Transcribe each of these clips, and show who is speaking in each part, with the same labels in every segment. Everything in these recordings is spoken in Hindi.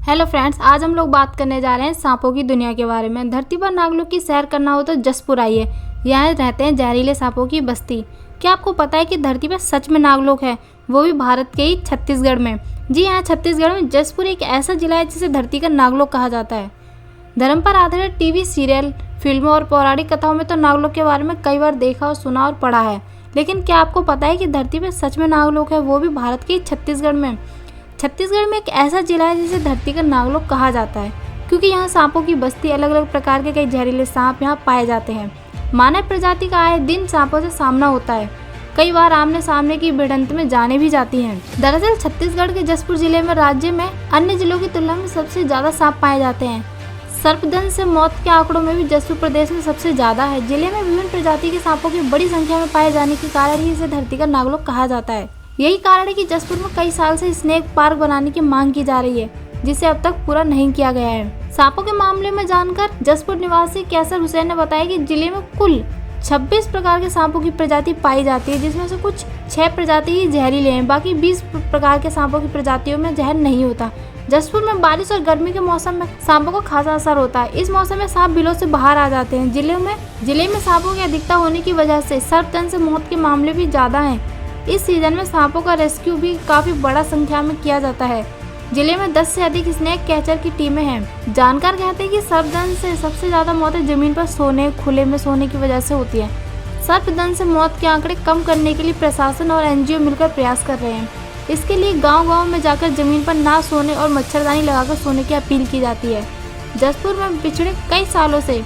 Speaker 1: हेलो फ्रेंड्स, आज हम लोग बात करने जा रहे हैं सांपों की दुनिया के बारे में। धरती पर नागलोक की सैर करना हो तो जसपुर आइए। यहाँ रहते हैं जहरीले सांपों की बस्ती। क्या आपको पता है कि धरती पर सच में नागलोक है, वो भी भारत के ही छत्तीसगढ़ में। जी हाँ, छत्तीसगढ़ में जसपुर एक ऐसा जिला है जिसे धरती का नागलोक कहा जाता है। धर्म पर आधारित टीवी सीरियल, फिल्मों और पौराणिक कथाओं में तो नागलोक के बारे में कई बार देखा और सुना और पढ़ा है, लेकिन क्या आपको पता है कि धरती पर सच में नागलोक है, वो भी भारत के छत्तीसगढ़ में। छत्तीसगढ़ में एक ऐसा जिला है जिसे धरती का नागलोक कहा जाता है, क्योंकि यहाँ सांपों की बस्ती, अलग अलग प्रकार के कई जहरीले सांप यहाँ पाए जाते हैं। मानव प्रजाति का आए दिन सांपों से सामना होता है, कई बार आमने सामने की भिड़ंत में जाने भी जाती हैं। दरअसल छत्तीसगढ़ के जसपुर जिले में राज्य में अन्य जिलों की तुलना में सबसे ज्यादा सांप पाए जाते हैं। सर्पदंश से मौत के आंकड़ों में भी जसपुर प्रदेश में सबसे ज्यादा है। जिले में विभिन्न प्रजाति के सांपों की बड़ी संख्या में पाए जाने के कारण ही इसे धरती का नागलोक कहा जाता है। यही कारण है कि जसपुर में कई साल से स्नेक पार्क बनाने की मांग की जा रही है, जिसे अब तक पूरा नहीं किया गया है। सांपों के मामले में जानकर जसपुर निवासी कैसर हुसैन ने बताया कि जिले में कुल 26 प्रकार के सांपों की प्रजाति पाई जाती है, जिसमें से कुछ 6 प्रजाति ही जहरीले हैं। बाकी 20 प्रकार के सांपों की प्रजातियों में जहर नहीं होता। जसपुर में बारिश और गर्मी के मौसम में सांपों को खासा असर होता है। इस मौसम में सांप बिलों से बाहर आ जाते हैं। जिले में सांपों की अधिकता होने की वजह से सर्पदंश से मौत के मामले भी ज्यादा हैं। इस सीजन में सांपों का रेस्क्यू भी काफी बड़ा संख्या में किया जाता है। जिले में 10 से अधिक स्नेक कैचर की टीमें हैं। जानकार कहते हैं कि सर्पदंश से सबसे ज्यादा मौतें जमीन पर सोने, खुले में सोने की वजह से होती है। सर्पदंश से मौत के आंकड़े कम करने के लिए प्रशासन और एनजीओ मिलकर प्रयास कर रहे हैं। इसके लिए गांव-गांव में जाकर जमीन पर ना सोने और मच्छरदानी लगाकर सोने की अपील की जाती है। जसपुर में पिछले कई सालों से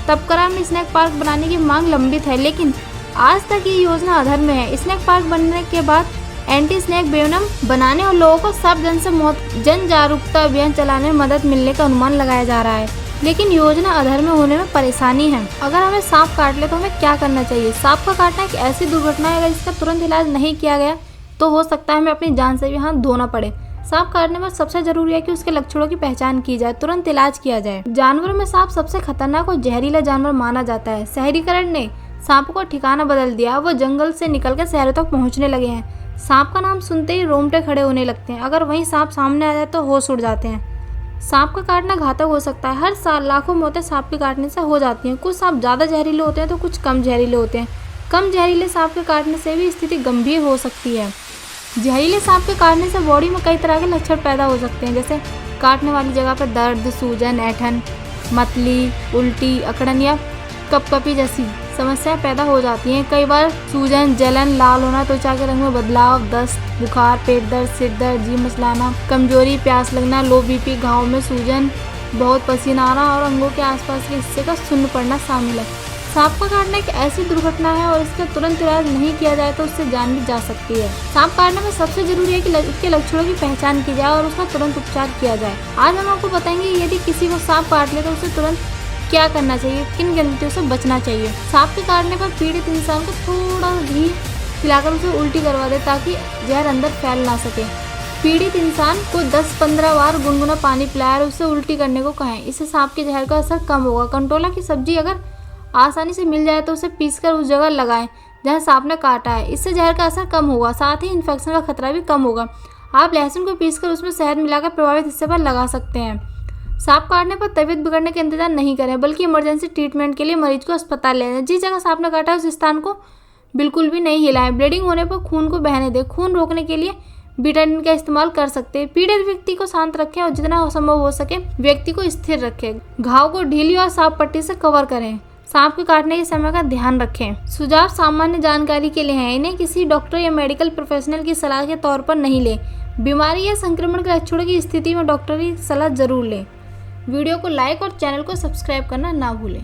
Speaker 1: तपकरा में स्नेक पार्क बनाने की मांग लंबित है, लेकिन आज तक ये योजना अधर में है। स्नेक पार्क बनने के बाद एंटी स्नेक वेनम बनाने और लोगों को सर्पदंश से मौत जन जागरूकता अभियान चलाने में मदद मिलने का अनुमान लगाया जा रहा है, लेकिन योजना अधर में होने में परेशानी है। अगर हमें सांप काट ले तो हमें क्या करना चाहिए? सांप का काटना एक ऐसी दुर्घटना है, अगर इसका तुरंत इलाज नहीं किया गया तो हो सकता है हमें अपनी जान से भी हाथ धोना पड़े। सांप काटने पर सबसे जरूरी है कि उसके लक्षणों की पहचान की जाए, तुरंत इलाज किया जाए। जानवरों में सांप सबसे खतरनाक और जहरीला जानवर माना जाता है। शहरीकरण ने सांपों का ठिकाना बदल दिया, वो जंगल से निकलकर शहरों तक पहुंचने लगे हैं। सांप का नाम सुनते ही रोंगटे खड़े होने लगते हैं। अगर वहीं सांप सामने आ जाए तो होश उड़ जाते हैं। सांप का काटना घातक हो सकता है। हर साल लाखों मौतें सांप के काटने से हो जाती हैं। कुछ सांप ज्यादा जहरीले होते हैं तो कुछ कम जहरीले होते हैं। कम जहरीले सांप के काटने से भी स्थिति गंभीर हो सकती है। जहरीले सांप के काटने से बॉडी में कई तरह के लक्षण पैदा हो सकते हैं, जैसे काटने वाली जगह पर दर्द, सूजन, ऐंठन, मतली, उल्टी, अकड़न या कपकपी जैसी समस्याएं पैदा हो जाती हैं। कई बार सूजन, जलन, लाल होना, त्वचा के रंग में बदलाव, दस्त, बुखार, पेट दर्द, सिर दर्द, जी मचलाना, कमजोरी, प्यास लगना, लो बीपी, घाव में सूजन, बहुत पसीना आना और अंगों के आसपास के हिस्से का सुन्न पड़ना शामिल है। सांप का काटना एक ऐसी दुर्घटना है और इसका तुरंत इलाज नहीं किया जाए तो उससे जान भी जा सकती है। सांप काटने में सबसे जरूरी है कि उसके लक्षणों की पहचान की जाए और उसका तुरंत उपचार किया जाए। आज हम आपको बताएंगे यदि किसी को सांप काट ले तो उसे तुरंत क्या करना चाहिए, किन गलतियों से बचना चाहिए। सांप के काटने पर पीड़ित इंसान को थोड़ा घी खिलाकर उसे उल्टी करवा दे ताकि जहर अंदर फैल ना सके। पीड़ित इंसान को 10-15 बार गुनगुना पानी पिलाएं और उसे उल्टी करने को कहें। इससे सांप के जहर का असर कम होगा। कंटोला की सब्जी अगर आसानी से मिल जाए तो उसे पीसकर उस जगह लगाएं जहां सांप ने काटा है। इससे जहर का असर कम होगा, साथ ही इन्फेक्शन का खतरा भी कम होगा। आप लहसुन को पीसकर उसमें शहद मिलाकर प्रभावित हिस्से पर लगा सकते हैं। सांप काटने पर तबीयत बिगड़ने का इंतजार नहीं करें, बल्कि इमरजेंसी ट्रीटमेंट के लिए मरीज को अस्पताल ले जाएं। जिस जगह सांप ने काटा है उस स्थान को बिल्कुल भी नहीं हिलाएं। ब्लीडिंग होने पर खून को बहने दें। खून रोकने के लिए बीटाडीन का इस्तेमाल कर सकते हैं। पीड़ित व्यक्ति को शांत रखें और जितना संभव हो सके व्यक्ति को स्थिर रखें। घाव को ढीली और साफ पट्टी से कवर करें। सांप के काटने के समय का ध्यान रखें। सुझाव सामान्य जानकारी के लिए हैं, इन्हें किसी डॉक्टर या मेडिकल प्रोफेशनल की सलाह के तौर पर नहीं लें। बीमारी या संक्रमण के लक्षणों की स्थिति में डॉक्टर की सलाह जरूर लें। वीडियो को लाइक और चैनल को सब्सक्राइब करना ना भूलें।